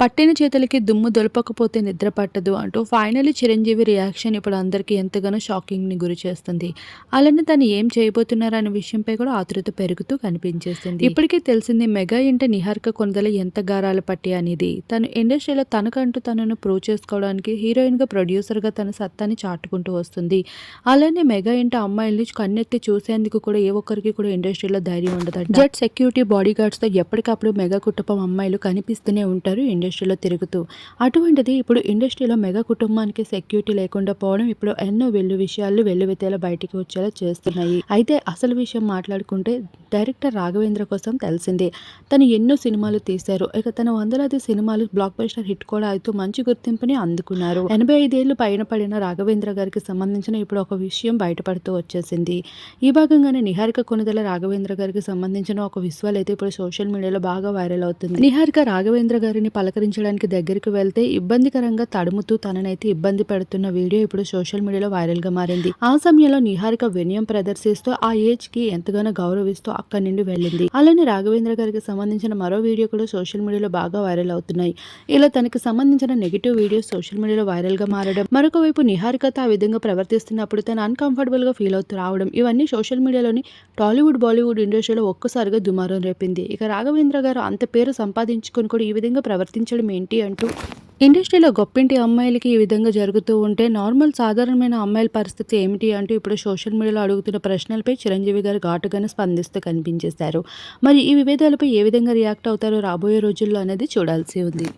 పట్టిన చేతులకి దుమ్ము దులపకపోతే నిద్ర పట్టదు అంటూ ఫైనల్లీ చిరంజీవి రియాక్షన్ ఇప్పుడు అందరికీ ఎంతగానో షాకింగ్‌ని గురి చేస్తుంది. అలానే తను ఏం చేయబోతున్నారనే విషయంపై కూడా ఆతృత పెరుగుతూ కనిపించేసింది. ఇప్పటికే తెలిసింది మెగా ఇంట నిహారిక కొణిదెల ఎంత గారాల పట్టి అనేది. తను ఇండస్ట్రీలో తనకంటూ తనను ప్రూవ్ చేసుకోవడానికి హీరోయిన్‌గా, ప్రొడ్యూసర్‌గా తన సత్తాని చాటుకుంటూ వస్తుంది. అలానే మెగా ఇంట అమ్మాయిల్ని కన్నెత్తి చూసేందుకు కూడా ఏ ఒక్కరికి కూడా ఇండస్ట్రీలో ధైర్యం ఉండదట. జెట్ సెక్యూరిటీ బాడీగార్డ్స్‌తో ఎప్పటికప్పుడు మెగా కుటుంబం అమ్మాయిలు కనిపిస్తూనే ఉంటారు ఇండస్ట్రీలో తిరుగుతూ. అటువంటిది ఇప్పుడు ఇండస్ట్రీలో మెగా కుటుంబానికి సెక్యూరిటీ లేకుండా పోవడం ఇప్పుడు ఎన్నో విషయాలు వెల్లువెత్తేలా బయటికి వచ్చేలా చేస్తున్నాయి. అయితే అసలు విషయం మాట్లాడుకుంటే డైరెక్టర్ రాఘవేంద్ర కోసం తెలిసిందే. తను ఎన్నో సినిమాలు తీశారు. ఇక తన వందలాది సినిమాలు బ్లాక్ బస్టర్ హిట్ కూడా అవుతూ మంచి గుర్తింపుని అందుకున్నారు. 85 ఏళ్లు పైన పడిన రాఘవేంద్ర గారికి సంబంధించిన ఇప్పుడు ఒక విషయం బయటపడుతూ వచ్చేసింది. ఈ భాగంగానే నిహారిక కొణిదెల రాఘవేంద్ర గారికి సంబంధించిన ఒక విజువల్ అయితే ఇప్పుడు సోషల్ మీడియాలో బాగా వైరల్ అవుతుంది. నిహారిక రాఘవేంద్ర గారిని పలకరించడానికి దగ్గరికి వెళ్తే ఇబ్బందికరంగా తడుముతూ తననైతే ఇబ్బంది పెడుతున్న వీడియో ఇప్పుడు సోషల్ మీడియాలో వైరల్ గా మారింది. ఆ సమయంలో నిహారిక వినయం ప్రదర్శిస్తూ ఆ ఏజ్ కి ఎంతగానో గౌరవిస్తూ అక్కడి నుండి వెళ్ళింది. అలానే రాఘవేంద్ర గారికి సంబంధించిన మరో వీడియో కూడా సోషల్ మీడియాలో బాగా వైరల్ అవుతున్నాయి. ఇలా తనకి సంబంధించిన నెగిటివ్ వీడియోస్ సోషల్ మీడియాలో వైరల్ గా మారడం, మరొక వైపు నిహారికతో ఆ విధంగా ప్రవర్తిస్తున్నప్పుడు తను అన్కంఫర్టబుల్ గా ఫీల్ అవుతూ రావడం, ఇవన్నీ సోషల్ మీడియాలోని టాలీవుడ్, బాలీవుడ్ ఇండస్ట్రీలో ఒక్కసారిగా దుమారం రేపింది. ఇక రాఘవేంద్ర గారు అంత పేరు సంపాదించుకొని కూడా ఈ విధంగా ప్రవర్తించడం ఏంటి అంటూ ఇండస్ట్రీలో గొప్పింటి అమ్మాయిలకి ఈ విధంగా జరుగుతూ ఉంటే నార్మల్ సాధారణమైన అమ్మాయిల పరిస్థితి ఏమిటి అంటూ ఇప్పుడు సోషల్ మీడియాలో అడుగుతున్న ప్రశ్నలపై చిరంజీవి గారు ఘాటుగానే స్పందిస్తూ కనిపించేశారు. మరి ఈ విభేదాలపై ఏ విధంగా రియాక్ట్ అవుతారో రాబోయే రోజుల్లో అనేది చూడాల్సి ఉంది.